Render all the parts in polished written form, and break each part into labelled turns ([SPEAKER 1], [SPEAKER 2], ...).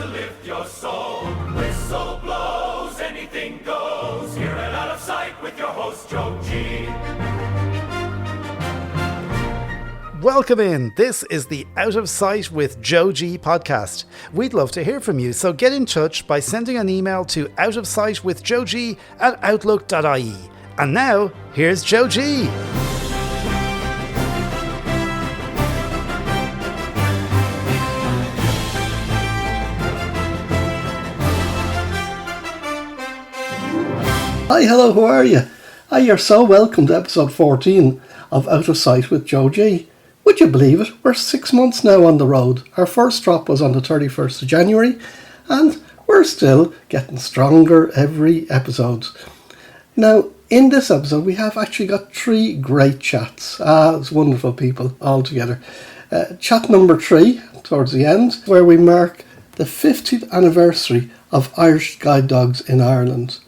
[SPEAKER 1] to lift your soul. Whistle blows, anything goes. Hear it out of sight with your host, Joe G.
[SPEAKER 2] Welcome in. This is the Out of Sight with Joe G podcast. We'd love to hear from you, so get in touch by sending an email to outofsightwithjoeg@outlook.ie. And now, here's Joe G.
[SPEAKER 3] Hi, hello, how are you? Hi, you're so welcome to episode 14 of Out of Sight with Joe G. Would you believe it? We're 6 months now on the road. Our first drop was on the 31st of January, and we're still getting stronger every episode. Now, in this episode, we have actually got 3 great chats. It's wonderful people all together. Chat number 3, towards the end, where we mark the 50th anniversary of Irish Guide Dogs in Ireland.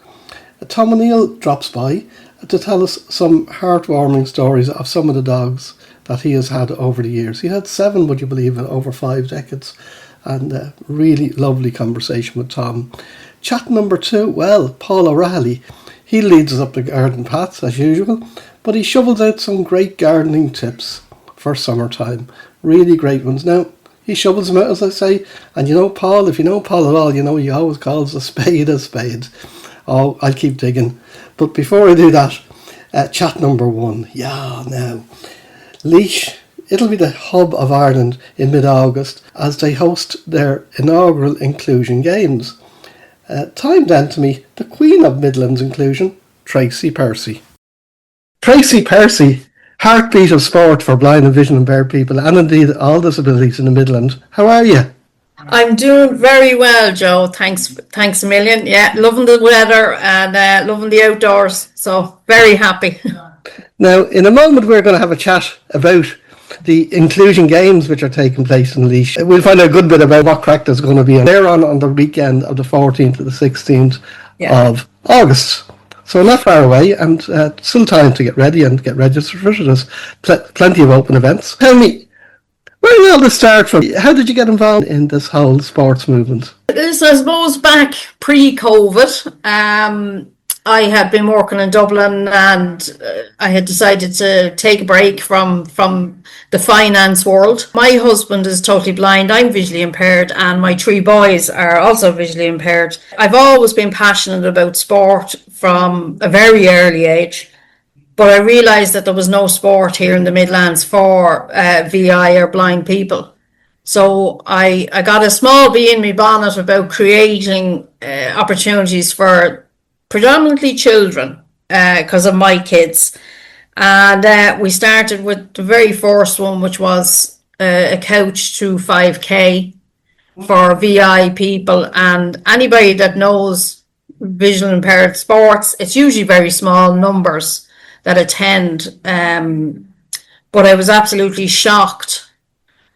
[SPEAKER 3] Tom O'Neill drops by to tell us some heartwarming stories of some of the dogs that he has had over the years. He had 7, would you believe, in over 5 decades, and a really lovely conversation with Tom. Chat number 2, well, Paul O'Reilly. He leads us up the garden paths as usual, but he shovels out some great gardening tips for summertime. Really great ones. Now, he shovels them out, as I say, and you know Paul, if you know Paul at all, you know he always calls a spade a spade. Oh, I'll keep digging. But before I do that, chat number 1. Yeah, now. Laois, it'll be the hub of Ireland in mid-August as they host their inaugural Inclusion Games. Time then to meet the Queen of Midlands Inclusion, Tracey Percy. Tracey Percy, heartbeat of sport for blind and vision impaired people and indeed all disabilities in the Midlands. How are you?
[SPEAKER 4] I'm doing very well, Joe. Thanks a million. Yeah, loving the weather and loving the outdoors. So very happy.
[SPEAKER 3] Now, in a moment, we're going to have a chat about the Inclusion Games which are taking place in Laois. We'll find out a good bit about what crack there's going to be. They're on the weekend of the 14th to the 16th of August. So not far away, and still time to get ready and get registered for it. There's plenty of open events. Tell me, where did all this start from? How did you get involved in this whole sports movement?
[SPEAKER 4] This, I suppose, back pre-COVID. I had been working in Dublin and I had decided to take a break from the finance world. My husband is totally blind, I'm visually impaired, and my 3 boys are also visually impaired. I've always been passionate about sport from a very early age, but I realised that there was no sport here in the Midlands for VI or blind people. So I got a small bee in my bonnet about creating opportunities for predominantly children because of my kids. And we started with the very first one, which was a couch to 5K for VI people. And anybody that knows visual impaired sports, it's usually very small numbers that attend. But I was absolutely shocked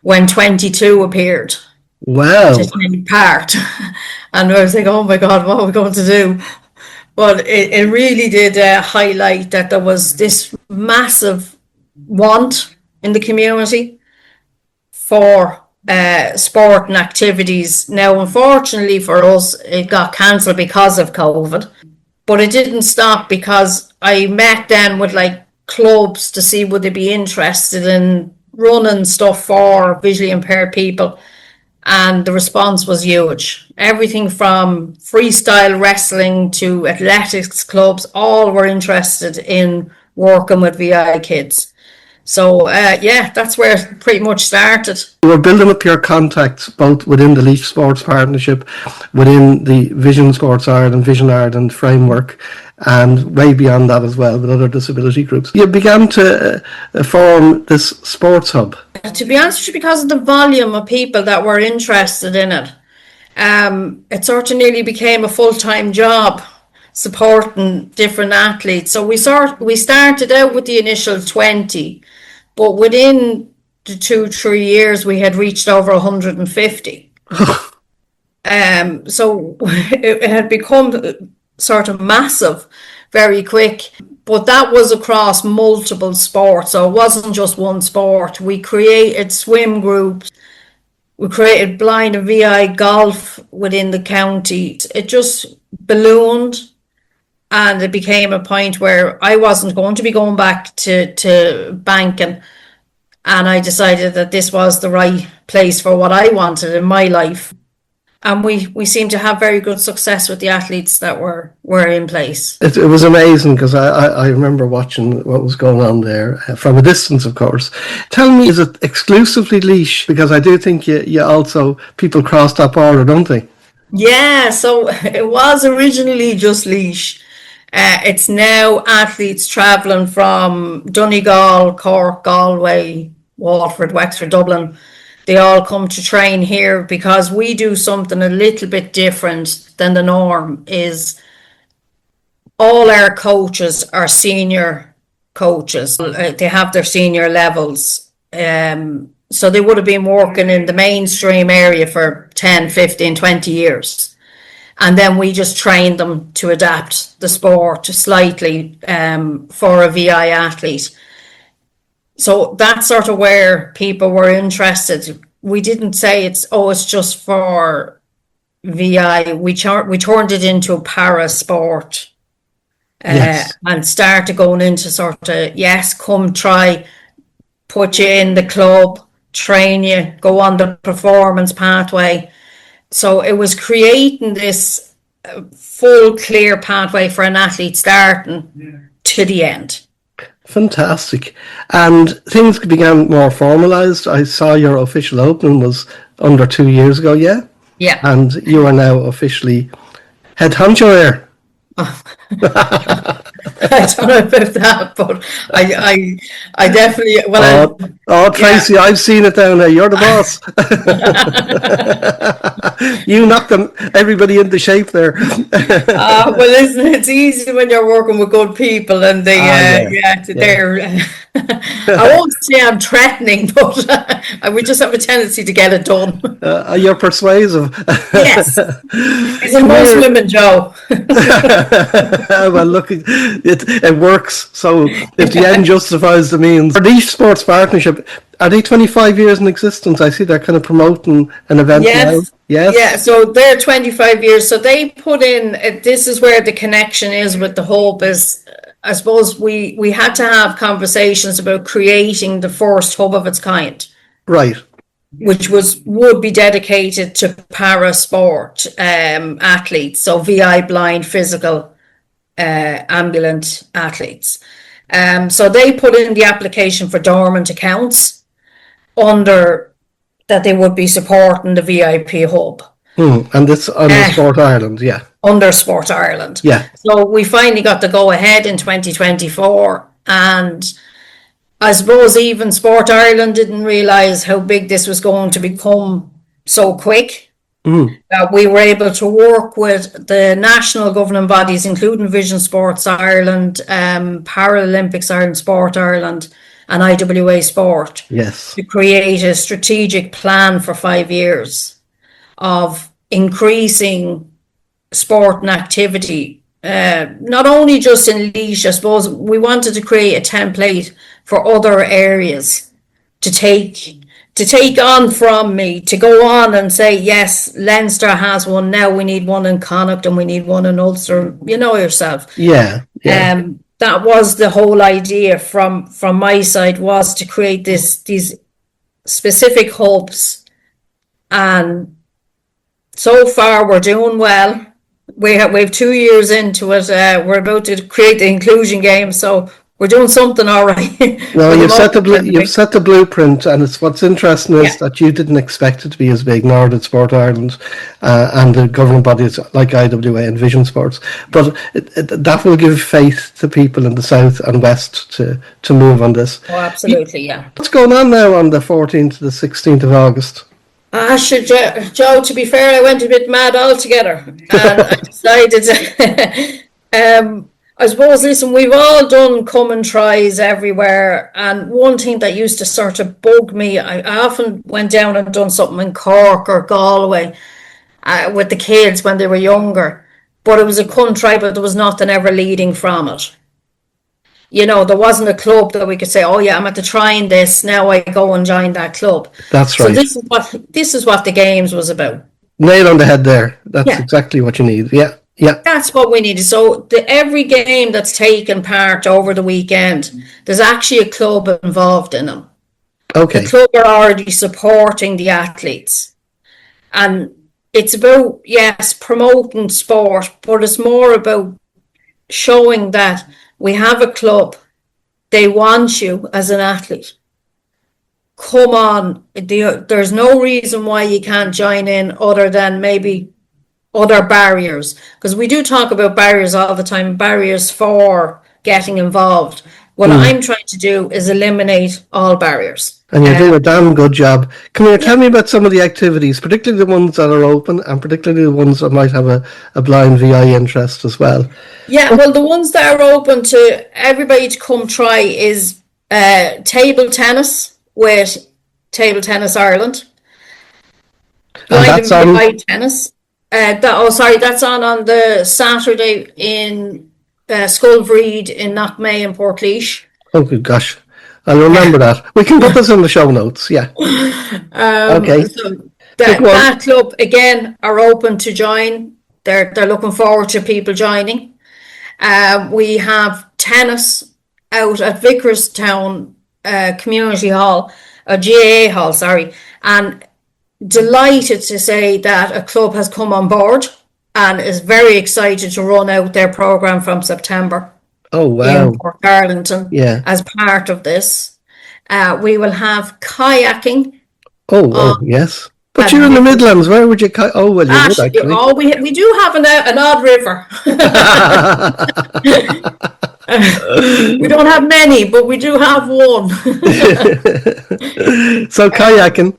[SPEAKER 4] when 22 appeared.
[SPEAKER 3] Wow.
[SPEAKER 4] To take part. And I was like, oh my God, what are we going to do? But it really did highlight that there was this massive want in the community for sport and activities. Now, unfortunately for us, it got cancelled because of COVID. But it didn't stop because I met then with like clubs to see would they be interested in running stuff for visually impaired people. And the response was huge. Everything from freestyle wrestling to athletics clubs, all were interested in working with VI kids. So, that's where it pretty much started.
[SPEAKER 3] You were building up your contacts both within the Laois Sports Partnership, within the Vision Sports Ireland, Vision Ireland framework, and way beyond that as well with other disability groups. You began to form this sports hub.
[SPEAKER 4] To be honest with you, because of the volume of people that were interested in it, it sort of nearly became a full-time job supporting different athletes. So we started out with the initial 20, but within the 2-3 years we had reached over 150. So it had become sort of massive very quick, but that was across multiple sports, so it wasn't just one sport. We created swim groups, We created blind and VI golf within the county. It just ballooned, and it became a point where I wasn't going to be going back to banking, and I decided that this was the right place for what I wanted in my life. And we seem to have very good success with the athletes that were in place.
[SPEAKER 3] It was amazing, because I remember watching what was going on there from a distance, of course. Tell me, is it exclusively Laois? Because I do think you also, people cross that border, don't they?
[SPEAKER 4] Yeah, so it was originally just Laois. It's now athletes travelling from Donegal, Cork, Galway, Waterford, Wexford, Dublin. They all come to train here because we do something a little bit different than the norm. Is all our coaches are senior coaches. They have their senior levels. So they would have been working in the mainstream area for 10, 15, 20 years. And then we just train them to adapt the sport slightly for a VI athlete. So that's sort of where people were interested. We didn't say it's just for VI. We turned it into a para sport.
[SPEAKER 3] Yes.
[SPEAKER 4] And started going into sort of, yes, come try, put you in the club, train you, go on the performance pathway. So it was creating this full, clear pathway for an athlete starting to the end.
[SPEAKER 3] Fantastic. And things began more formalised. I saw your official opening was under 2 years ago, yeah?
[SPEAKER 4] Yeah.
[SPEAKER 3] And you are now officially head honcho there.
[SPEAKER 4] I don't know about that, but I definitely,
[SPEAKER 3] Tracey, yeah. I've seen it down there. You're the boss. You knocked everybody into shape there.
[SPEAKER 4] Well, listen, it's easy when you're working with good people, and they're. I won't say I'm threatening, but we just have a tendency to get it done.
[SPEAKER 3] You're persuasive.
[SPEAKER 4] Yes, it's in most women, Joe.
[SPEAKER 3] Well, look, it works. So if the end justifies the means. Laois Sports Partnership, are they 25 years in existence? I see they're kind of promoting an event now. Yes.
[SPEAKER 4] Yeah, so they're 25 years. So they put in, this is where the connection is with the Hope is, I suppose we had to have conversations about creating the first hub of its kind.
[SPEAKER 3] Right.
[SPEAKER 4] Which would be dedicated to para sport athletes, so VI blind, physical, ambulant athletes. So they put in the application for dormant accounts under that they would be supporting the VIP hub.
[SPEAKER 3] And it's under Sport Ireland, yeah.
[SPEAKER 4] Under Sport Ireland.
[SPEAKER 3] Yeah.
[SPEAKER 4] So we finally got the go-ahead in 2024, and I suppose even Sport Ireland didn't realise how big this was going to become so quick. We were able to work with the national governing bodies, including Vision Sports Ireland, Paralympics Ireland, Sport Ireland, and IWA Sport.
[SPEAKER 3] Yes. To
[SPEAKER 4] create a strategic plan for 5 years of increasing sport and activity. Not only just in Laois, I suppose we wanted to create a template for other areas to take on from me, to go on and say, yes, Leinster has one, now we need one in Connacht and we need one in Ulster, you know yourself.
[SPEAKER 3] Yeah.
[SPEAKER 4] That was the whole idea from my side, was to create these specific hubs, and so far we're doing well. We have 2 years into it. We're about to create the inclusion games, so we're doing something all right.
[SPEAKER 3] No, you've set the blueprint, and it's what's interesting is that you didn't expect it to be as big, nor did Sport Ireland and the governing bodies like IWA and Vision Sports. But that will give faith to people in the south and west to move on this.
[SPEAKER 4] Oh, absolutely, yeah.
[SPEAKER 3] What's going on now on the 14th to the 16th of August?
[SPEAKER 4] Joe, to be fair, I went a bit mad altogether, and I decided I suppose, listen, we've all done come and tries everywhere, and one thing that used to sort of bug me, I often went down and done something in Cork or Galway with the kids when they were younger, but it was a come try, but there was nothing ever leading from it. there wasn't a club that we could say, oh yeah, I'm at the trying this, now I go and join that club.
[SPEAKER 3] That's
[SPEAKER 4] So
[SPEAKER 3] right.
[SPEAKER 4] this is what the games was about.
[SPEAKER 3] Nail on the head there. That's
[SPEAKER 4] Yeah.
[SPEAKER 3] exactly what you need. Yeah. Yeah.
[SPEAKER 4] That's what we needed. So every game that's taken part over the weekend, there's actually a club involved in them.
[SPEAKER 3] Okay.
[SPEAKER 4] The club are already supporting the athletes. And it's about, yes, promoting sport, but it's more about showing that we have a club, they want you as an athlete. Come on, there's no reason why you can't join in other than maybe other barriers. Because we do talk about barriers all the time, barriers for getting involved. What I'm trying to do is eliminate all barriers.
[SPEAKER 3] And you're doing a damn good job. Come here, tell me about some of the activities, particularly the ones that are open and particularly the ones that might have a blind VI interest as well.
[SPEAKER 4] Yeah, well, the ones that are open to everybody to come try is table tennis with Table Tennis Ireland.
[SPEAKER 3] And that's on...
[SPEAKER 4] VI tennis. That's on the Saturday in Skullbreed in Knockmay in Portlaoise.
[SPEAKER 3] Oh, good gosh. I'll remember that. We can put this in the show notes, yeah. Okay.
[SPEAKER 4] So that club, again, are open to join. They're looking forward to people joining. We have tennis out at Vicarstown Community Hall, GAA Hall, sorry. And delighted to say that a club has come on board and is very excited to run out their programme from September.
[SPEAKER 3] Oh, wow.
[SPEAKER 4] In Port Arlington, as part of this. We will have kayaking.
[SPEAKER 3] Oh, yes. But you're in the Midlands. Where would you kayak? Oh, well, you would actually.
[SPEAKER 4] Oh, we do have an odd river. We don't have many, but we do have one.
[SPEAKER 3] So kayaking.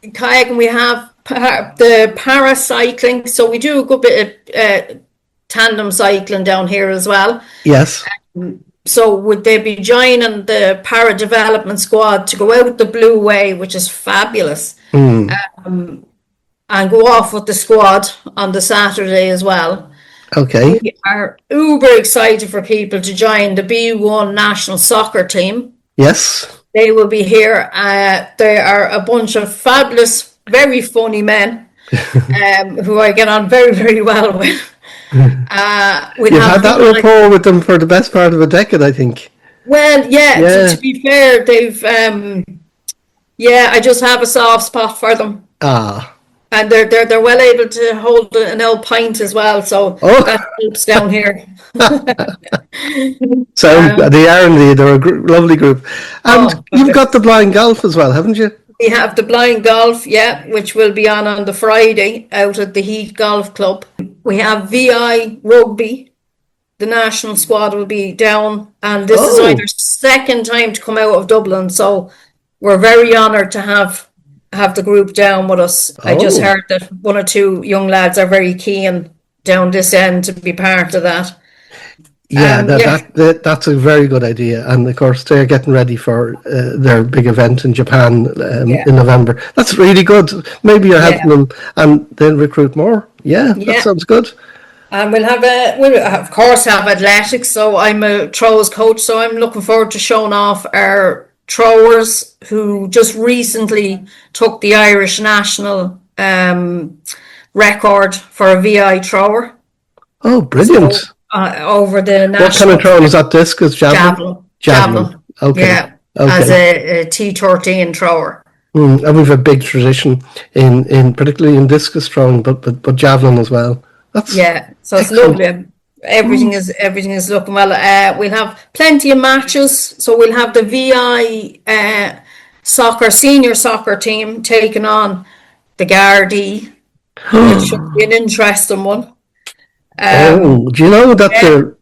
[SPEAKER 4] Kayaking, we have the paracycling. So we do a good bit of tandem cycling down here as well.
[SPEAKER 3] Yes.
[SPEAKER 4] So would they be joining the para development squad to go out the Blue Way, which is fabulous, and go off with the squad on the Saturday as well.
[SPEAKER 3] Okay.
[SPEAKER 4] We are uber excited for people to join the B1 national soccer team.
[SPEAKER 3] Yes.
[SPEAKER 4] They will be here. They are a bunch of fabulous, very funny men who I get on very, very well with. You've
[SPEAKER 3] had that rapport with them for the best part of a decade, I think.
[SPEAKER 4] Well, to be fair, they've I just have a soft spot for them. And they're well able to hold an old pint as well, so that helps down here.
[SPEAKER 3] So they are indeed, they're a lovely group. And you've got the blind golf as well, haven't you?
[SPEAKER 4] We have the blind golf, which will be on the Friday out at the Heath Golf Club. We have VI rugby. The national squad will be down, and this is either second time to come out of Dublin, so we're very honoured to have the group down with us. I just heard that one or two young lads are very keen down this end to be part of that. That's a very good idea, and of course they're getting ready for their big event in Japan in November. That's really good. Maybe you're helping them and then recruit more. That sounds good. And we'll of course have athletics. So I'm a throws coach, so I'm looking forward to showing off our throwers who just recently took the Irish national record for a VI thrower. Oh, brilliant. So, over the national... What kind of throwing is that? Discus, javelin? Okay. As a T13 thrower. And we've a big tradition in particularly in discus throwing, but javelin as well. So it's lovely. Everything is looking well. We'll have plenty of matches. So we'll have the VI senior soccer team taking on the Geraghty. It should be an interesting one. Do you know that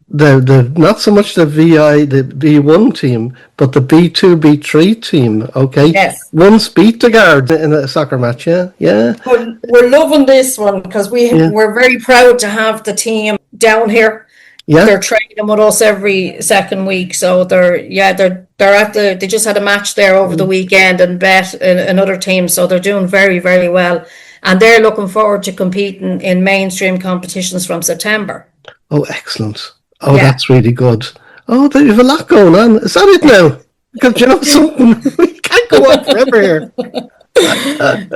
[SPEAKER 4] the not so much the VI, the B1 team, but the B2, B3 team, okay? Yes. Once beat the Guard in a soccer match, yeah. We're loving this one because we're very proud to have the team down here. Yeah. They're training with us every second week, so they're they just had a match there over the weekend and bet another team, so they're doing very, very well. And they're looking forward to competing in mainstream competitions from September. Oh, excellent. That's really good.
[SPEAKER 3] Oh, you have a lot going on. Is that it now? Because you know something, we can't go on forever here.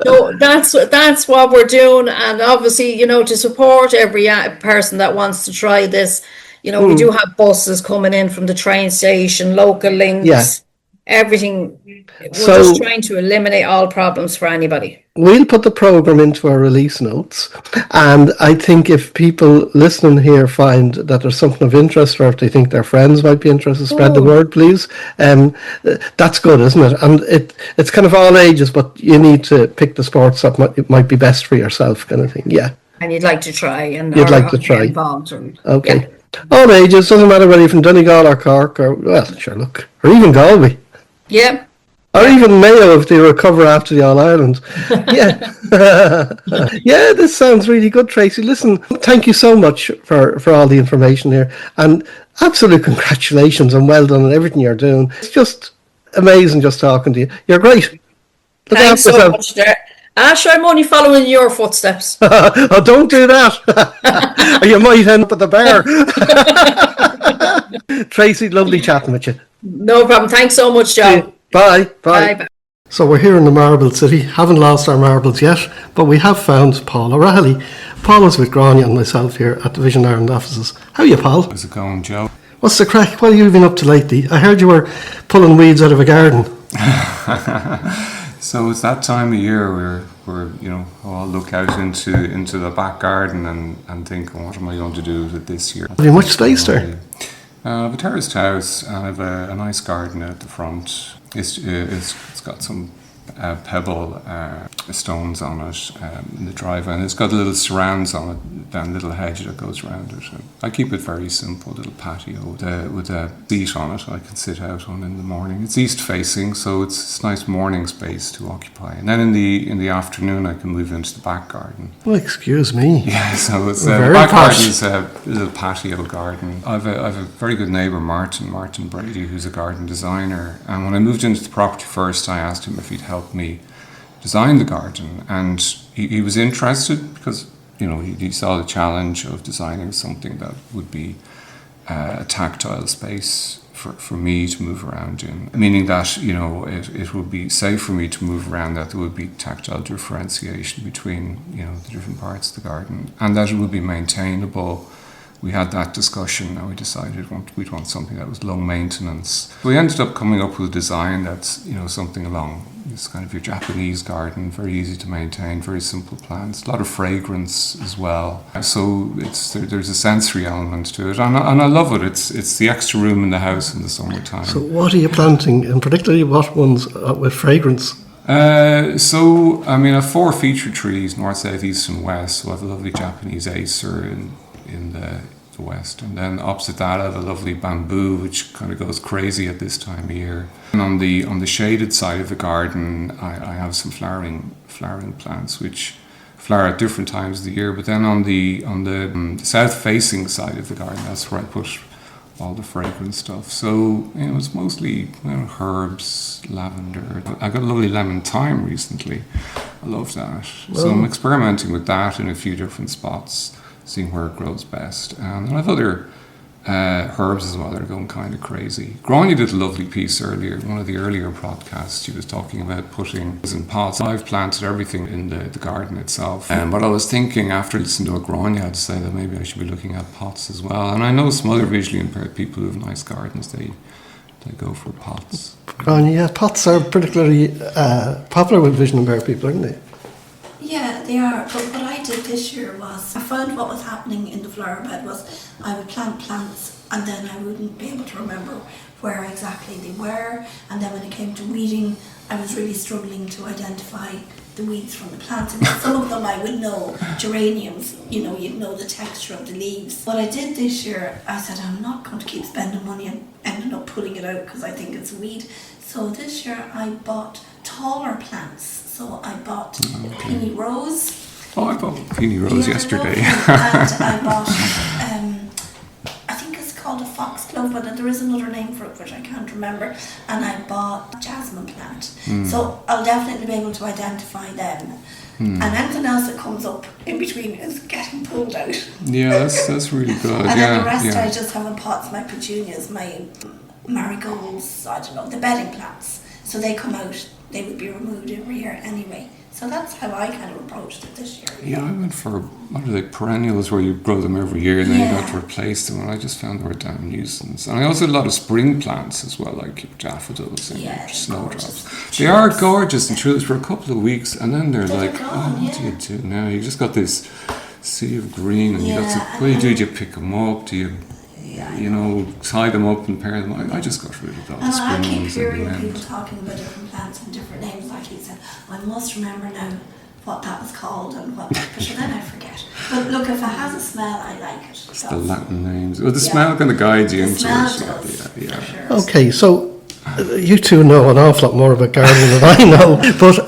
[SPEAKER 4] No, that's what we're doing, and obviously, to support every person that wants to try this, we do have buses coming in from the train station, local
[SPEAKER 3] Yeah.
[SPEAKER 4] links, everything. We're just
[SPEAKER 3] So
[SPEAKER 4] trying to eliminate all problems for anybody.
[SPEAKER 3] we'll put the program into our release notes, and I think if people listening here find that there's something of interest, or if they think their friends might be interested, spread the word, please. That's good, isn't it? And it's kind of all ages, but you need to pick the sports that might be best for yourself, kind of thing. Yeah,
[SPEAKER 4] And you'd like to try, and
[SPEAKER 3] you'd like
[SPEAKER 4] or
[SPEAKER 3] to
[SPEAKER 4] get
[SPEAKER 3] try.
[SPEAKER 4] involved. And,
[SPEAKER 3] Okay,
[SPEAKER 4] yeah.
[SPEAKER 3] all ages, doesn't matter whether you're from Donegal or Cork or sure, look, or even Galway.
[SPEAKER 4] Yeah.
[SPEAKER 3] Or even Mayo if they recover after the All-Ireland. Yeah. Yeah, this sounds really good, Tracey. Listen, thank you so much for all the information here. And absolute congratulations and well done on everything you're doing. It's just amazing just talking to you. You're great. Look
[SPEAKER 4] Thanks
[SPEAKER 3] after
[SPEAKER 4] so
[SPEAKER 3] yourself.
[SPEAKER 4] much, there. Ash, I'm only following your footsteps.
[SPEAKER 3] Oh, don't do that. Or you might end up at the bar. Tracey, lovely chatting with you.
[SPEAKER 4] No problem. Thanks so much, Joe.
[SPEAKER 3] Bye.
[SPEAKER 4] Bye.
[SPEAKER 3] So we're here in the Marble City. Haven't lost our marbles yet, but we have found Paul O'Reilly. Paul is with Grainne and myself here at the Vision Ireland offices. How are you, Paul?
[SPEAKER 5] How's it going, Joe?
[SPEAKER 3] What's the crack? What have you been up to lately? I heard you were pulling weeds out of a garden.
[SPEAKER 5] So it's that time of year where I'll look out into the back garden and think, what am I going to do with it this year?
[SPEAKER 3] Have you much space there?
[SPEAKER 5] I have a terraced house and I have a nice garden out the front. It's got some pebble stones on it in the driveway, and it's got little surrounds on it, and a little hedge that goes around it. And I keep it very simple, little patio with a seat on it I can sit out on in the morning. It's east facing, so it's nice morning space to occupy. And then in the afternoon I can move into the back garden.
[SPEAKER 3] Well, excuse me.
[SPEAKER 5] Yeah, so it's
[SPEAKER 3] Very
[SPEAKER 5] back
[SPEAKER 3] posh.
[SPEAKER 5] garden is a little patio garden. I've a very good neighbour, Martin Brady, who's a garden designer. And when I moved into the property first, I asked him if he'd help me design the garden, and he was interested because he saw the challenge of designing something that would be a tactile space for me to move around in, meaning that it would be safe for me to move around, that there would be tactile differentiation between the different parts of the garden, and that it would be maintainable. We had that discussion and we decided we'd want something that was low maintenance. We ended up coming up with a design that's something along this kind of your Japanese garden, very easy to maintain, very simple plants, a lot of fragrance as well. So there's a sensory element to it, and I love it. It's the extra room in the house in the summertime.
[SPEAKER 3] So what are you planting, and particularly what ones with fragrance?
[SPEAKER 5] I have 4 feature trees, north, south, east and west. So I have a lovely Japanese acer in the west, and then opposite that I have a lovely bamboo which kind of goes crazy at this time of year. And on the shaded side of the garden I have some flowering plants which flower at different times of the year, but then on the south facing side of the garden, that's where I put all the fragrant stuff. So it's mostly herbs, lavender. I got a lovely lemon thyme recently. I love that. So I'm experimenting with that in a few different spots, seeing where it grows best. And I have other herbs as well that are going kind of crazy. Grainne did a lovely piece earlier, one of the earlier podcasts. She was talking about putting in pots. I've planted everything in the garden itself. But I was thinking after listening to what Grainne had to say that maybe I should be looking at pots as well. And I know some other visually impaired people who have nice gardens, they go for pots.
[SPEAKER 3] Grainne, yeah, pots are particularly popular with vision impaired people, aren't they?
[SPEAKER 6] Yeah, they are. But what I did this year was, I found what was happening in the flower bed was I would plant plants and then I wouldn't be able to remember where exactly they were. And then when it came to weeding, I was really struggling to identify the weeds from the plants. And some of them I would know, geraniums, you'd know the texture of the leaves. What I did this year, I said, I'm not going to keep spending money and ending up pulling it out because I think it's a weed. So this year I bought taller plants. So I bought peony rose.
[SPEAKER 5] Oh, I bought peony rose yesterday.
[SPEAKER 6] And I bought, I think it's called a foxglove, but there is another name for it which I can't remember. And I bought a jasmine plant. So I'll definitely be able to identify them. And anything else that comes up in between is getting pulled out.
[SPEAKER 5] Yeah, that's really good.
[SPEAKER 6] And then the rest
[SPEAKER 5] yeah.
[SPEAKER 6] I just have in pots, my petunias, my marigolds, I don't know, the bedding plants. So they come out, they would be removed every year anyway. So that's how I kind of approached it this year.
[SPEAKER 5] Yeah, I went for, what are they, perennials where you grow them every year and then
[SPEAKER 6] Yeah.
[SPEAKER 5] you got to replace them, and I just found they were a damn nuisance. And I also had a lot of spring plants as well, like your daffodils and
[SPEAKER 6] Yeah,
[SPEAKER 5] your snowdrops.
[SPEAKER 6] gorgeous.
[SPEAKER 5] They are gorgeous and tulips for a couple of weeks, and then they're
[SPEAKER 6] Then
[SPEAKER 5] like,
[SPEAKER 6] they're gone,
[SPEAKER 5] oh, what do
[SPEAKER 6] yeah.
[SPEAKER 5] you do now? You just got this sea of green, and you got to,
[SPEAKER 6] Yeah,
[SPEAKER 5] what do you do?
[SPEAKER 6] and-
[SPEAKER 5] Do you pick them up? Do you,
[SPEAKER 6] Yeah.
[SPEAKER 5] you know, tie them up and pair them? I just got rid of all the
[SPEAKER 6] And I
[SPEAKER 5] spring
[SPEAKER 6] keep
[SPEAKER 5] ones in
[SPEAKER 6] hearing
[SPEAKER 5] the
[SPEAKER 6] people
[SPEAKER 5] end.
[SPEAKER 6] talking about different plants and different names. Like he said, I must remember now what that was called and what. But then I forget. But look, if it has a smell, I like it.
[SPEAKER 5] It's the Latin names. Well, the
[SPEAKER 6] Yeah.
[SPEAKER 5] smell kind of guides you
[SPEAKER 6] The
[SPEAKER 5] into
[SPEAKER 6] smell
[SPEAKER 5] it.
[SPEAKER 6] does,
[SPEAKER 5] Yeah.
[SPEAKER 6] for sure.
[SPEAKER 3] Okay, so you two know an awful lot more about gardening than I know. But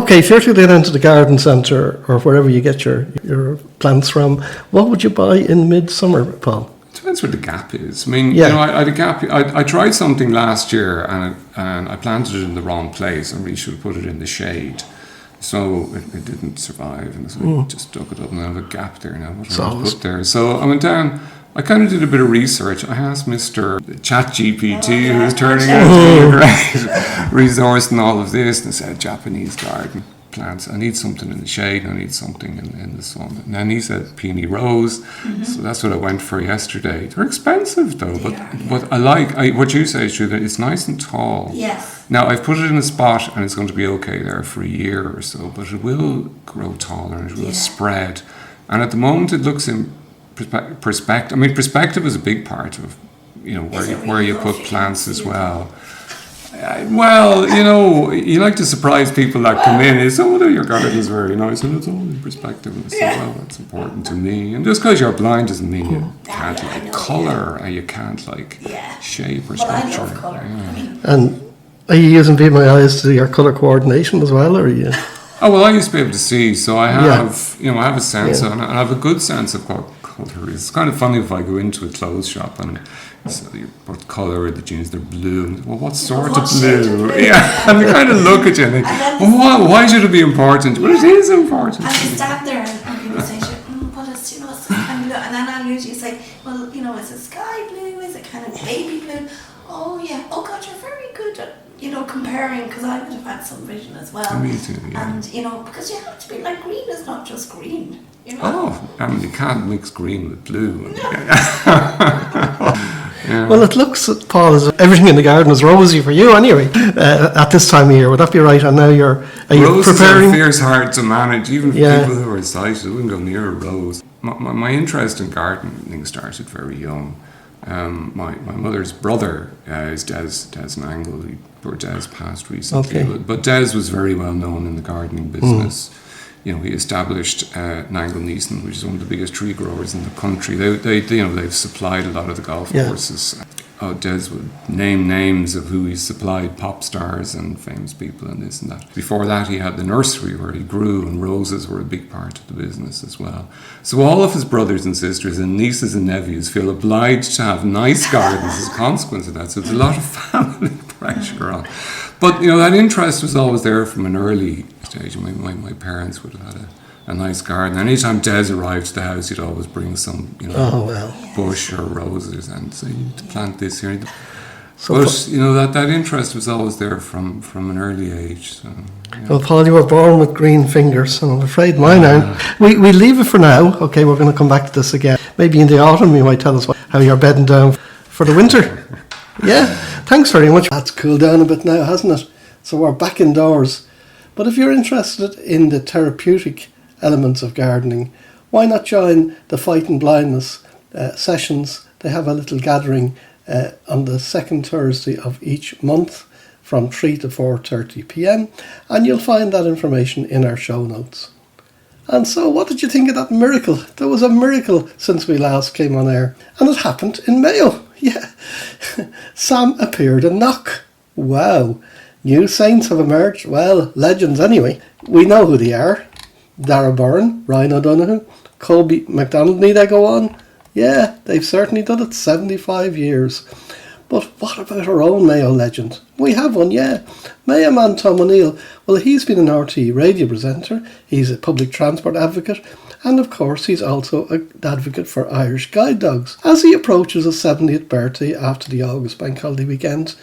[SPEAKER 3] okay, if you're to go down to the garden centre or wherever you get your plants from, what would you buy in midsummer, Paul?
[SPEAKER 5] Depends where the gap is. I mean,
[SPEAKER 3] Yeah.
[SPEAKER 5] you know, I had a gap. I tried something last year and I planted it in the wrong place. I really should have put it in the shade. So it didn't survive, and so I just dug it up, and I have a gap there now. What am I to put there? So I went down. I kind of did a bit of research. I asked Mr. ChatGPT, who was turning out to be a great resource in all of this, and said Japanese garden plants. I need something in the shade. I need something in the sun. And then he said peony rose. So that's what I went for yesterday. They're expensive though, but I like what you say is true, that it's nice and tall.
[SPEAKER 6] Yes.
[SPEAKER 5] Now, I've put it in a spot and it's going to be okay there for a year or so, but it will grow taller and it will spread. And at the moment, it looks in perspective. I mean, perspective is a big part of, you know, where you put plants as well. Well, you know, you like to surprise people that come in. It's, oh, your garden is very nice, and it's all in perspective. And so, well, that's important to me. And just because you're blind doesn't mean you can't like colour, or you can't like shape or
[SPEAKER 6] Well, I
[SPEAKER 5] structure.
[SPEAKER 6] love colour. I mean,
[SPEAKER 3] And are you using Be My Eyes to do your colour coordination as well, or are you?
[SPEAKER 5] Oh well, I used to be able to see, so I have, you know, I have a sense, and I have a good sense of what colour is. It's kind of funny if I go into a clothes shop and so what colour are the jeans? They're blue. And, well, what sort of blue? Yeah, and they kind of look at you and think, well, why should it be important? Well, it is important.
[SPEAKER 6] and you stand there and people say, to you, but it's, you know, it's kind of blue. And then I'll usually say, well, you know, is it sky blue? Is it kind of baby blue? Oh, yeah. Oh, God, you're very good at, you know, comparing, because I would have had some vision as well.
[SPEAKER 5] Me too, yeah.
[SPEAKER 6] And, you know, because you have to be like, green is not just green, you know.
[SPEAKER 5] Oh, I mean, you can't mix green with blue.
[SPEAKER 3] Well, it looks, Paul, as if everything in the garden is rosy for you anyway, at this time of year. Would that be right? And now are you
[SPEAKER 5] Roses
[SPEAKER 3] preparing?
[SPEAKER 5] are fierce hard to manage, even for
[SPEAKER 3] Yeah.
[SPEAKER 5] people who are sighted. Wouldn't go near a rose. My interest in gardening started very young. My mother's brother is Des Nangle. Poor Des passed recently,
[SPEAKER 3] Okay.
[SPEAKER 5] but Des was very well known in the gardening business. You know, he established Nangle Neeson, which is one of the biggest tree growers in the country. They've supplied a lot of the golf courses. Des would name names of who he supplied, pop stars and famous people and this and that. Before that, he had the nursery where he grew, and roses were a big part of the business as well. So all of his brothers and sisters and nieces and nephews feel obliged to have nice gardens as a consequence of that. So there's a lot of family pressure on. But, you know, that interest was always there from an early stage. My parents would have had a nice garden. Anytime Des arrived to the house, he'd always bring some, you know, bush or roses and say, you need to plant this here. But, you know, that interest was always there from an early age. So, yeah.
[SPEAKER 3] Well, Paul, you were born with green fingers, and I'm afraid mine aren't. We leave it for now. Okay, we're going to come back to this again. Maybe in the autumn you might tell us how you're bedding down for the winter. Yeah, thanks very much. That's cooled down a bit now, hasn't it? So we're back indoors. But if you're interested in the therapeutic elements of gardening, why not join the Fighting Blindness sessions? They have a little gathering on the second Thursday of each month from 3 to 4:30 p.m. and you'll find that information in our show notes. And so what did you think of that miracle? There was a miracle since we last came on air, and it happened in Mayo. Yeah, Sam appeared in Knock. Wow. New saints have emerged. Well, legends anyway. We know who they are. Dara Byrne, Ryan O'Donoghue, Colby MacDonald. Need I go on? Yeah, they've certainly done it 75 years. But what about our own Mayo legend? We have one, yeah. Mayo man Tom O'Neill. Well, he's been an RTE radio presenter, he's a public transport advocate, and of course he's also an advocate for Irish guide dogs. As he approaches his 70th birthday after the August bank holiday weekend,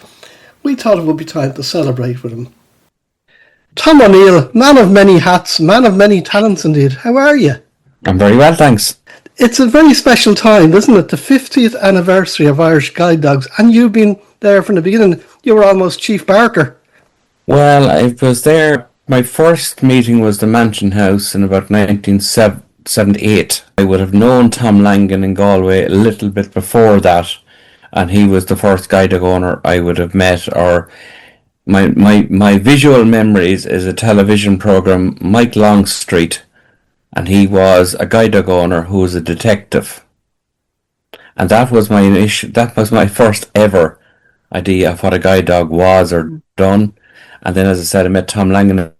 [SPEAKER 3] we thought it would be time to celebrate with him. Tom O'Neill, man of many hats, man of many talents indeed. How are you?
[SPEAKER 7] I'm very well, thanks.
[SPEAKER 3] It's a very special time, isn't it? The 50th anniversary of Irish guide dogs, and you've been there from the beginning. You were almost Chief Barker.
[SPEAKER 7] Well, I was there. My first meeting was the Mansion House in about 1978. I would have known Tom Langan in Galway a little bit before that, and he was the first guide dog owner I would have met. Or my visual memories is a television program, Mike Longstreet, and he was a guide dog owner who was a detective. And that was my first ever idea of what a guide dog was or done. And then, as I said, I met Tom Langan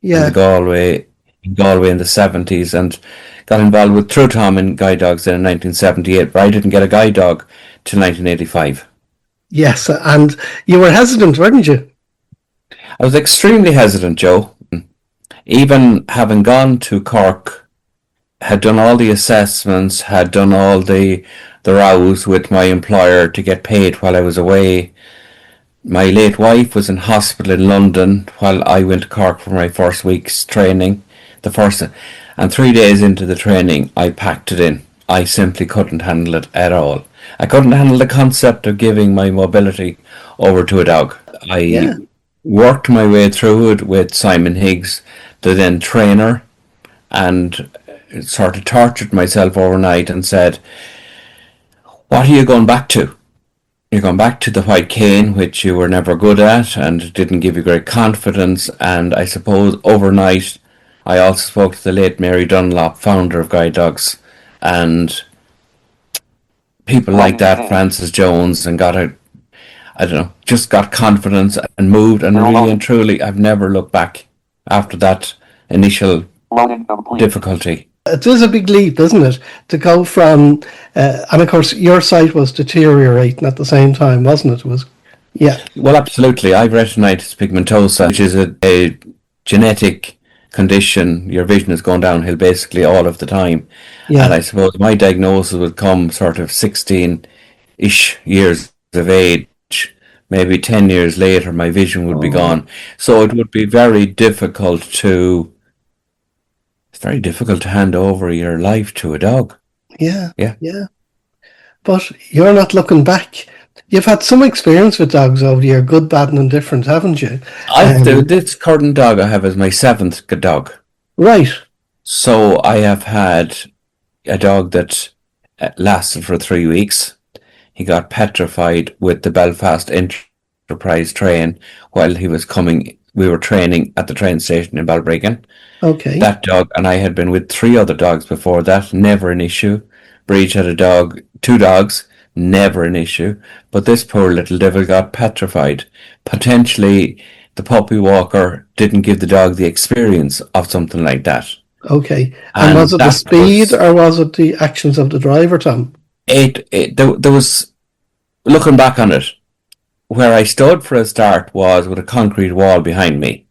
[SPEAKER 7] in Galway in the 70s and got involved with True Tom in guide dogs in 1978, but I didn't get a guide dog till 1985.
[SPEAKER 3] Yes, and you were hesitant, weren't you?
[SPEAKER 7] I was extremely hesitant, Joe. Even having gone to Cork, had done all the assessments, had done all the rows with my employer to get paid while I was away. My late wife was in hospital in London while I went to Cork for my first week's training. And 3 days into the training, I packed it in. I simply couldn't handle it at all. I couldn't handle the concept of giving my mobility over to a dog. I worked my way through it with Simon Higgs, the then trainer, and sort of tortured myself overnight and said, what are you going back to? You're going back to the white cane, which you were never good at and didn't give you great confidence. And I suppose overnight, I also spoke to the late Mary Dunlop, founder of Guide Dogs, and people like that, Francis Jones, and just got confidence and moved. And really and truly, I've never looked back after that initial difficulty.
[SPEAKER 3] It is a big leap, isn't it, to go from, and of course your sight was deteriorating at the same time, wasn't it?
[SPEAKER 7] Well, absolutely. I've retinitis pigmentosa, which is a genetic condition. Your vision is going downhill basically all of the time. Yeah. And I suppose my diagnosis would come sort of 16-ish years of age. Maybe 10 years later, my vision would be gone. So it would be very difficult to hand over your life to a dog. Yeah.
[SPEAKER 3] But you're not looking back. You've had some experience with dogs over the year, good, bad, and indifferent, haven't you?
[SPEAKER 7] This current dog I have is my 7th dog.
[SPEAKER 3] Right.
[SPEAKER 7] So I have had a dog that lasted for 3 weeks. He got petrified with the Belfast Enterprise train while he was coming. We were training at the train station in Balbriggan.
[SPEAKER 3] Okay.
[SPEAKER 7] That dog, and I had been with 3 other dogs before that, never an issue. Breach had 2 dogs, never an issue. But this poor little devil got petrified. Potentially, the puppy walker didn't give the dog the experience of something like that.
[SPEAKER 3] Okay. And was it the speed or was it the actions of the driver, Tom?
[SPEAKER 7] There was, looking back on it, where I stood for a start was with a concrete wall behind me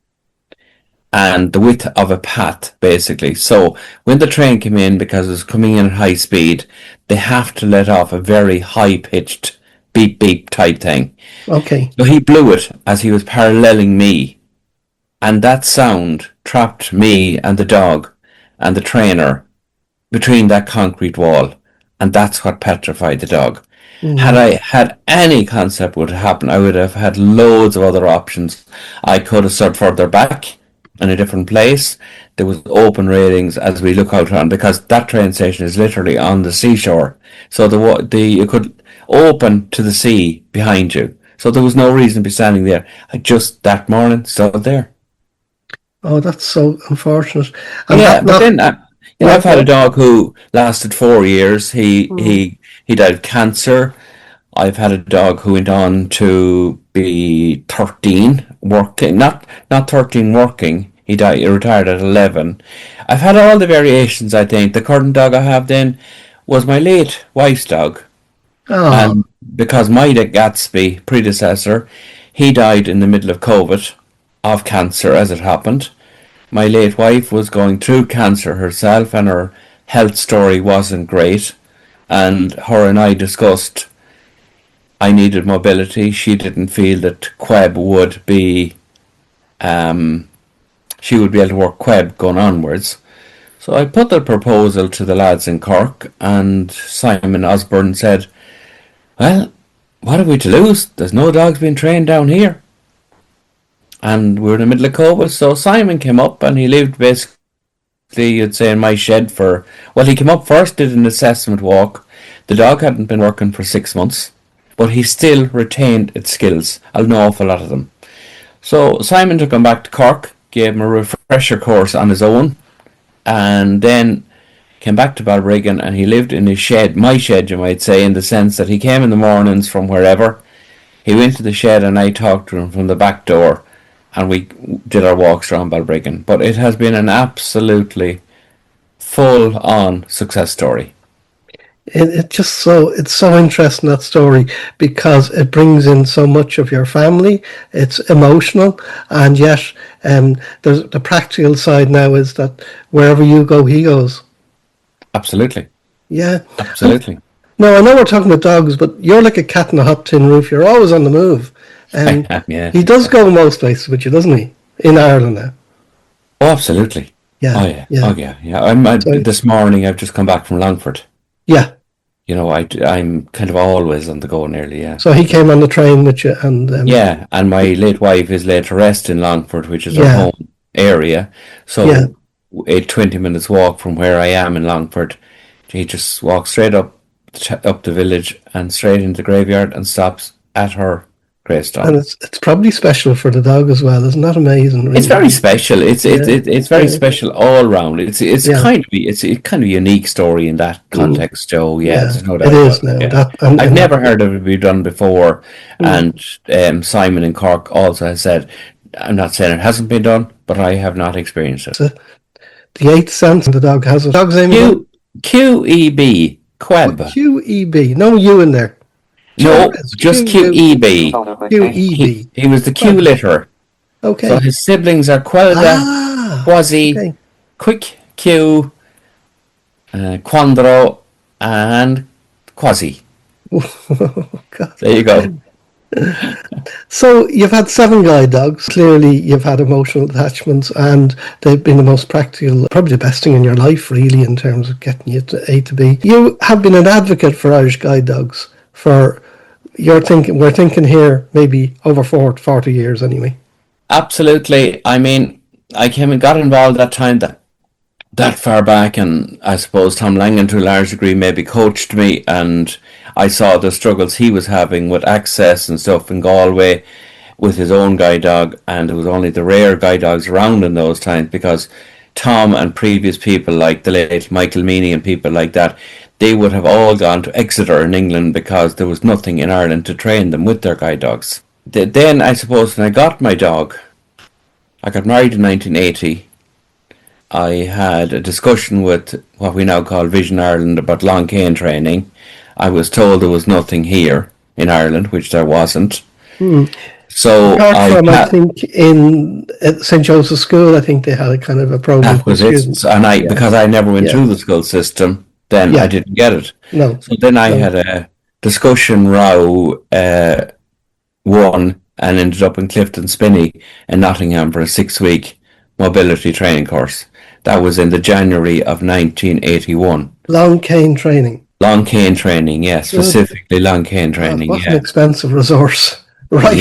[SPEAKER 7] and the width of a path, basically. So when the train came in, because it was coming in at high speed, they have to let off a very high-pitched beep beep type thing.
[SPEAKER 3] Okay.
[SPEAKER 7] So he blew it as he was paralleling me, and that sound trapped me and the dog and the trainer between that concrete wall, and that's what petrified the dog. Had I had any concept what would happen, I would have had loads of other options. I could have stood further back in a different place. There was open railings as we look out on, because that train station is literally on the seashore. So you could open to the sea behind you. So there was no reason to be standing there. I just that morning stood there.
[SPEAKER 3] Oh, that's so unfortunate.
[SPEAKER 7] And I've had a dog who lasted 4 years. He died of cancer. I've had a dog who went on to be 13 working, not 13 working. He retired at 11. I've had all the variations, I think. The current dog I have then was my late wife's dog.
[SPEAKER 3] Oh.
[SPEAKER 7] And because my Gatsby predecessor, he died in the middle of COVID of cancer, as it happened. My late wife was going through cancer herself, and her health story wasn't great. And her and I discussed, I needed mobility. She didn't feel that Queb would be, she would be able to work Queb going onwards. So I put the proposal to the lads in Cork, and Simon Osborne said, well, what have we to lose? There's no dogs being trained down here. And we're in the middle of COVID, so Simon came up, and he lived basically, you'd say, in my shed for, well, he came up first, did an assessment walk. The dog hadn't been working for 6 months, but he still retained its skills, an awful lot of them. So Simon took him back to Cork, gave him a refresher course on his own, and then came back to Balbriggan, and he lived in his shed, my shed you might say, in the sense that he came in the mornings from wherever. He went to the shed and I talked to him from the back door, and we did our walks around Balbriggan. But it has been an absolutely full-on success story.
[SPEAKER 3] It's so interesting, that story, because it brings in so much of your family. It's emotional, and yet there's the practical side now is that wherever you go, he goes.
[SPEAKER 7] Absolutely.
[SPEAKER 3] Yeah.
[SPEAKER 7] Absolutely.
[SPEAKER 3] Now, I know we're talking about dogs, but you're like a cat in a hot tin roof. You're always on the move.
[SPEAKER 7] Yeah.
[SPEAKER 3] He does go most places with you, doesn't he? In Ireland now.
[SPEAKER 7] Oh, absolutely.
[SPEAKER 3] Yeah.
[SPEAKER 7] Oh, yeah.
[SPEAKER 3] Yeah.
[SPEAKER 7] Oh, yeah. This morning I've just come back from Longford.
[SPEAKER 3] Yeah.
[SPEAKER 7] You know, I'm kind of always on the go nearly, yeah.
[SPEAKER 3] So he came on the train with you, and
[SPEAKER 7] yeah, and my late wife is laid to rest in Longford, which is
[SPEAKER 3] Yeah.
[SPEAKER 7] her home area. So
[SPEAKER 3] Yeah.
[SPEAKER 7] a 20 minutes walk from where I am in Longford, he just walks straight up the village and straight into the graveyard and stops at her gravestone.
[SPEAKER 3] and it's probably special for the dog as well. Isn't that amazing? Really?
[SPEAKER 7] It's very special. It's very
[SPEAKER 3] Yeah.
[SPEAKER 7] special all round. It's
[SPEAKER 3] Yeah.
[SPEAKER 7] kind of a unique story in that context, Joe. Yeah,
[SPEAKER 3] Yeah,
[SPEAKER 7] there's no doubt
[SPEAKER 3] it is
[SPEAKER 7] about
[SPEAKER 3] now.
[SPEAKER 7] it,
[SPEAKER 3] That-
[SPEAKER 7] yeah.
[SPEAKER 3] and-
[SPEAKER 7] I've
[SPEAKER 3] and-
[SPEAKER 7] never heard of it be done before, and Simon in Cork also has said, I'm not saying it hasn't been done, but I have not experienced it.
[SPEAKER 3] The eighth sense the dog has. The dog's name is
[SPEAKER 7] QEB, Queb.
[SPEAKER 3] QEB. No U in there.
[SPEAKER 7] No, just QEB.
[SPEAKER 3] QEB.
[SPEAKER 7] He was the Q litter.
[SPEAKER 3] Okay.
[SPEAKER 7] So his siblings are Quelda, Quasi,
[SPEAKER 3] okay.
[SPEAKER 7] Quick, Q, Quandro, and Quasi.
[SPEAKER 3] God.
[SPEAKER 7] There you go.
[SPEAKER 3] So you've had 7 guide dogs. Clearly, you've had emotional attachments, and they've been the most practical, probably the best thing in your life, really, in terms of getting you to A to B. You have been an advocate for Irish guide dogs for we're thinking here maybe over 40 years anyway.
[SPEAKER 7] Absolutely. I mean, I came and got involved that time that far back, and I suppose Tom Langan to a large degree maybe coached me, and I saw the struggles he was having with access and stuff in Galway with his own guide dog, and it was only the rare guide dogs around in those times, because Tom and previous people like the late Michael Meany and people like that, they would have all gone to Exeter in England because there was nothing in Ireland to train them with their guide dogs. Then I suppose when I got my dog, I got married in 1980. I had a discussion with what we now call Vision Ireland about long cane training. I was told there was nothing here in Ireland, which there wasn't. So
[SPEAKER 3] I think in at St. Joseph's School, I think they had a kind of a program.
[SPEAKER 7] That was it. And because I never went through the school system, then I didn't get it.
[SPEAKER 3] No.
[SPEAKER 7] So then I had a discussion row one and ended up in Clifton Spinney in Nottingham for a 6-week mobility training course. That was in the January of 1981.
[SPEAKER 3] Long cane training.
[SPEAKER 7] Long cane training, yes, specifically long cane training.
[SPEAKER 3] What an expensive resource, right?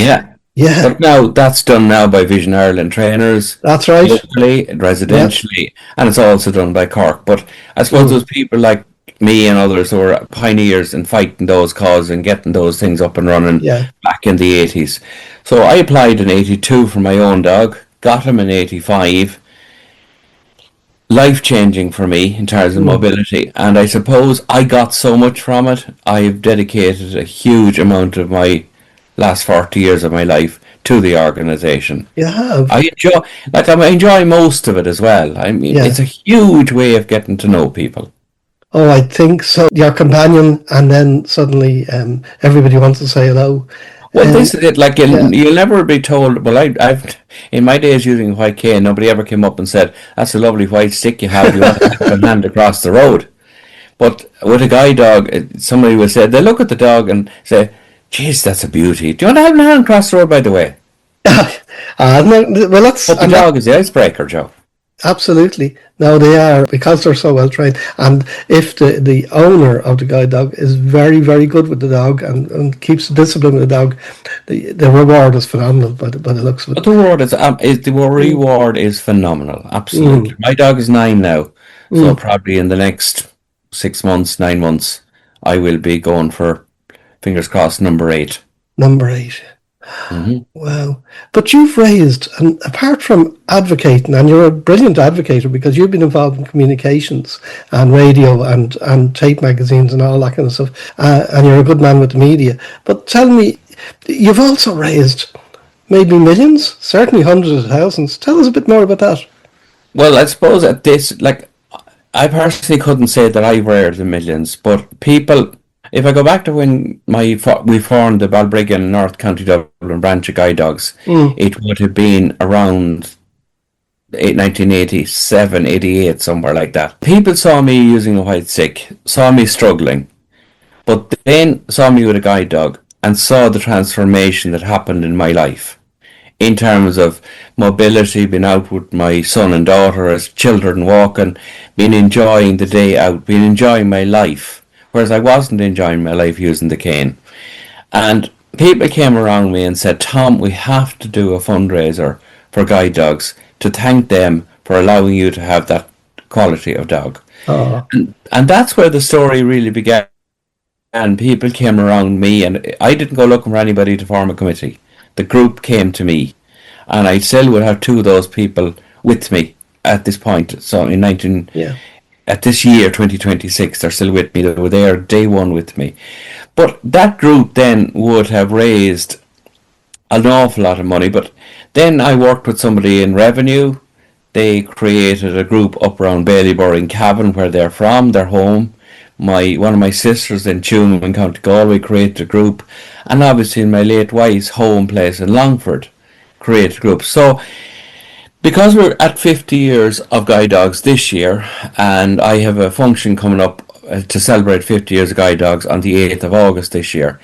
[SPEAKER 7] Yeah. But now that's done now by Vision Ireland trainers.
[SPEAKER 3] That's right.
[SPEAKER 7] Locally, residentially, and it's also done by Cork. But I suppose those people like me and others who are pioneers in fighting those causes and getting those things up and running back in the 80s. So I applied in 82 for my own dog, got him in 85. Life-changing for me in terms of mobility, and I suppose I got so much from it. I've dedicated a huge amount of my last 40 years of my life to the organisation.
[SPEAKER 3] You have.
[SPEAKER 7] I enjoy most of it as well. I mean, it's a huge way of getting to know people.
[SPEAKER 3] Oh, I think so. Your companion, and then suddenly everybody wants to say hello.
[SPEAKER 7] Well, this is it. Like
[SPEAKER 3] yeah.
[SPEAKER 7] you'll never be told. Well, I've in my days using a white cane, nobody ever came up and said, "That's a lovely white stick you have. You want to have a hand across the road." But with a guide dog, somebody will say they look at the dog and say, "Geez, that's a beauty. Do you want to have a hand across the road, by the way?"
[SPEAKER 3] No, well, that's
[SPEAKER 7] But the dog is the icebreaker, Joe.
[SPEAKER 3] absolutely. No, they are, because they're so well trained. And if the owner of the guide dog is very, very good with the dog and keeps the discipline with the dog, the reward is phenomenal by the looks of
[SPEAKER 7] But
[SPEAKER 3] it.
[SPEAKER 7] the reward is phenomenal. Absolutely. My dog is 9 now, so probably in the next 6 months, 9 months, I will be going for, fingers crossed, number 8.
[SPEAKER 3] Number 8. Wow. But you've raised, and apart from advocating, and you're a brilliant advocator because you've been involved in communications and radio and tape magazines and all that kind of stuff, and you're a good man with the media. But tell me, you've also raised maybe millions, certainly hundreds of thousands. Tell us a bit more about that.
[SPEAKER 7] Well, I suppose at this, like, I personally couldn't say that I've raised the millions, but people, if I go back to when we formed the Balbriggan North County Dublin branch of Guide Dogs, it would have been around 1987, 88, somewhere like that. People saw me using a white stick, saw me struggling, but then saw me with a guide dog and saw the transformation that happened in my life. In terms of mobility, being out with my son and daughter as children walking, been enjoying the day out, been enjoying my life, whereas I wasn't enjoying my life using the cane. And people came around me and said, "Tom, we have to do a fundraiser for guide dogs to thank them for allowing you to have that quality of dog." And that's where the story really began. And people came around me, and I didn't go looking for anybody to form a committee. The group came to me, and I still would have 2 of those people with me at this point. So at this year, 2026, they're still with me. They were there day one with me. But that group then would have raised an awful lot of money. But then I worked with somebody in revenue. They created a group up around Ballybor in Cavan, where they're from, their home. One of my sisters in Tuam in County Galway created a group, and obviously in my late wife's home place in Longford created a group. So because we're at 50 years of Guide Dogs this year, and I have a function coming up to celebrate 50 years of Guide Dogs on the 8th of August this year,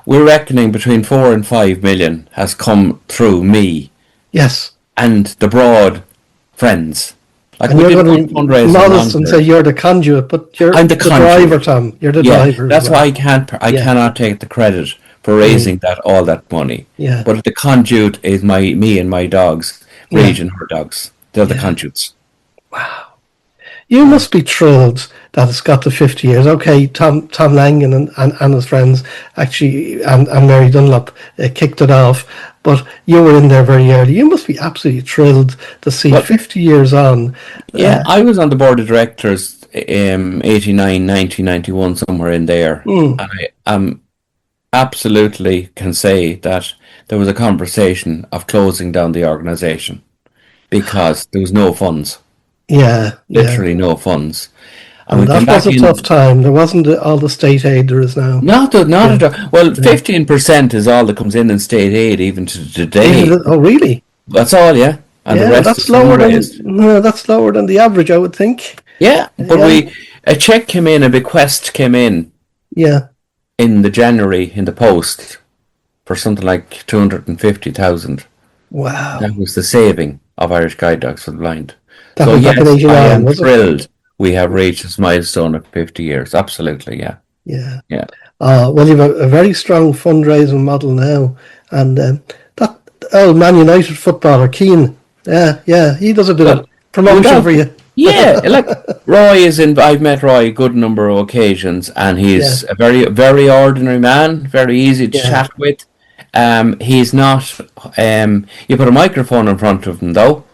[SPEAKER 7] we're reckoning between 4 and 5 million has come through me.
[SPEAKER 3] Yes.
[SPEAKER 7] And the broad friends. Like,
[SPEAKER 3] and you're going to be modest and say you're the conduit, but I'm the driver, Tom. You're the driver.
[SPEAKER 7] That's why I cannot take the credit for raising all that money.
[SPEAKER 3] Yeah.
[SPEAKER 7] But the conduit is me and my dogs, Rage and her dogs. They're the conduits.
[SPEAKER 3] Wow. You must be thrilled that it's got to 50 years. Okay, Tom Langan and his friends actually, and Mary Dunlop kicked it off, but you were in there very early. You must be absolutely thrilled to see 50 years on.
[SPEAKER 7] Yeah, I was on the board of directors 89, 90, 91, somewhere in there. And I absolutely can say that there was a conversation of closing down the organisation because there was no funds.
[SPEAKER 3] Yeah.
[SPEAKER 7] Literally no funds.
[SPEAKER 3] And that was a tough time. There wasn't all the state aid there is now.
[SPEAKER 7] Not at all. Well, 15% is all that comes in state aid even to today.
[SPEAKER 3] Oh, really?
[SPEAKER 7] That's all, yeah. And the rest
[SPEAKER 3] that's lower than the average, I would think.
[SPEAKER 7] Yeah, but a check came in, a bequest came in.
[SPEAKER 3] Yeah.
[SPEAKER 7] In the January in the post for something like 250,000.
[SPEAKER 3] Wow.
[SPEAKER 7] That was the saving of Irish Guide Dogs for the Blind.
[SPEAKER 3] That
[SPEAKER 7] so yes, I am thrilled we have reached this milestone of 50 years. Absolutely, yeah.
[SPEAKER 3] Yeah. Well, you have a very strong fundraising model now, and that old Man United footballer Keane, he does a bit of promotion for you.
[SPEAKER 7] Yeah, like Roy I've met Roy a good number of occasions, and he's a very, very ordinary man, very easy to chat with. He's not. You put a microphone in front of him though,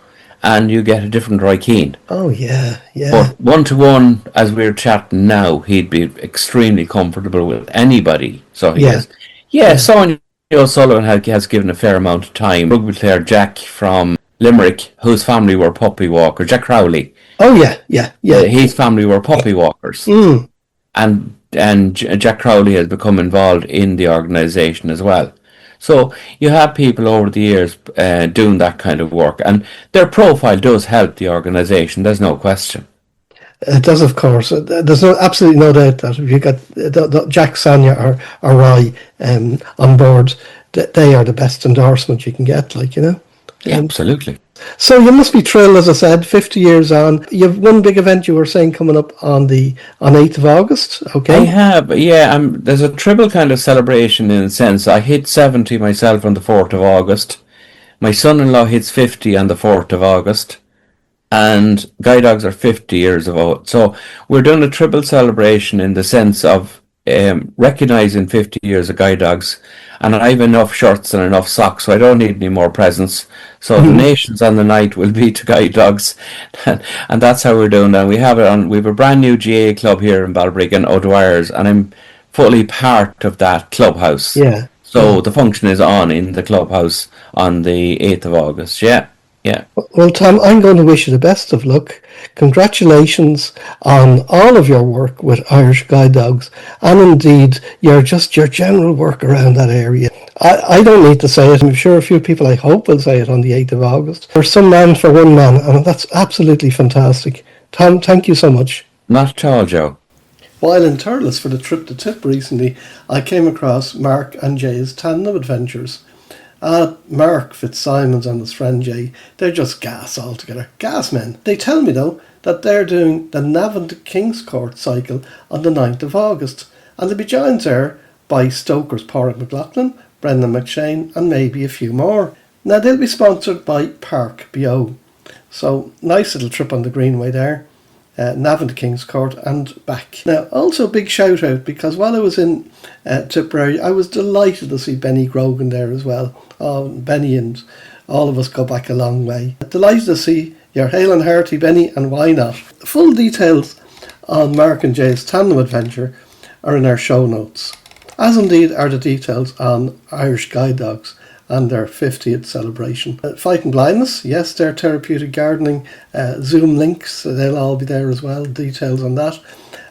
[SPEAKER 7] and you get a different Roy Keane.
[SPEAKER 3] Oh yeah.
[SPEAKER 7] But 1-to-1, as we're chatting now, he'd be extremely comfortable with anybody. So he is. Yeah, Sonia O'Sullivan has given a fair amount of time. Rugby player Jack from Limerick, whose family were puppy walker, Jack Crowley.
[SPEAKER 3] Oh yeah.
[SPEAKER 7] His family were puppy walkers, and Jack Crowley has become involved in the organisation as well. So you have people over the years doing that kind of work, and their profile does help the organisation. There's no question.
[SPEAKER 3] It does, of course. There's absolutely no doubt that if you got Jack, Sonia, or Roy on board, they are the best endorsement you can get.
[SPEAKER 7] Yeah, absolutely.
[SPEAKER 3] So you must be thrilled, as I said, 50 years on. You have one big event you were saying coming up on 8th of August, okay?
[SPEAKER 7] I have, yeah. There's a triple kind of celebration in a sense. I hit 70 myself on the 4th of August. My son-in-law hits 50 on the 4th of August. And Guide Dogs are 50 years old. So we're doing a triple celebration in the sense of recognising 50 years of Guide Dogs. And I have enough shirts and enough socks, so I don't need any more presents. So donations on the night will be to Guide Dogs. And that's how we're doing that. We have a brand new GA club here in Balbriggan and O'Dwyer's, and I'm fully part of that clubhouse.
[SPEAKER 3] Yeah.
[SPEAKER 7] So the function is on in the clubhouse on the 8th of August. Yeah.
[SPEAKER 3] Well, Tom, I'm going to wish you the best of luck. Congratulations on all of your work with Irish Guide Dogs, and indeed your general work around that area. I don't need to say it. I'm sure a few people, I hope, will say it on the 8th of August. There's some man for one man, and that's absolutely fantastic. Tom, thank you so much.
[SPEAKER 7] Not at all, Joe.
[SPEAKER 3] While in Thurles for the trip to Tip recently, I came across Mark and Jay's tandem adventures. Mark Fitzsimons and his friend Jay, they're just gas altogether. Gas men. They tell me, though, that they're doing the Navan to Kings Court cycle on the 9th of August, and they'll be joined there by Stoker's Porrick McLaughlin, Brendan McShane, and maybe a few more. Now, they'll be sponsored by Park BO. So, nice little trip on the Greenway there. Navan to Kings Court and back. Now, also a big shout out, because while I was in Tipperary, I was delighted to see Benny Grogan there as well. Benny and all of us go back a long way. Delighted to see your hale and hearty, Benny, and why not? Full details on Mark and Jay's tandem adventure are in our show notes, as indeed are the details on Irish Guide Dogs and their 50th celebration. Fighting Blindness, yes, their therapeutic gardening Zoom links, they'll all be there as well, details on that.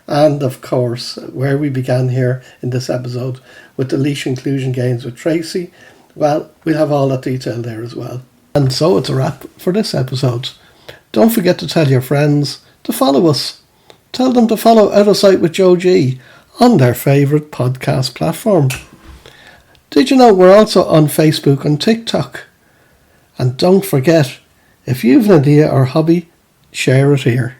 [SPEAKER 3] And of course, where we began here in this episode with the Laois Inclusion Games with Tracey, well, we'll have all that detail there as well. And so it's a wrap for this episode. Don't forget to tell your friends to follow us. Tell them to follow Out of Sight with Joe G on their favourite podcast platform. Did you know we're also on Facebook and TikTok? And don't forget, if you've an idea or hobby, share it here.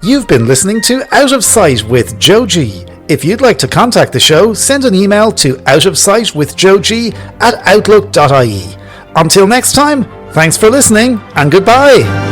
[SPEAKER 2] You've been listening to Out of Sight with Joe G. If you'd like to contact the show, send an email to outofsightwithjoeg@outlook.ie. Until next time, thanks for listening and goodbye.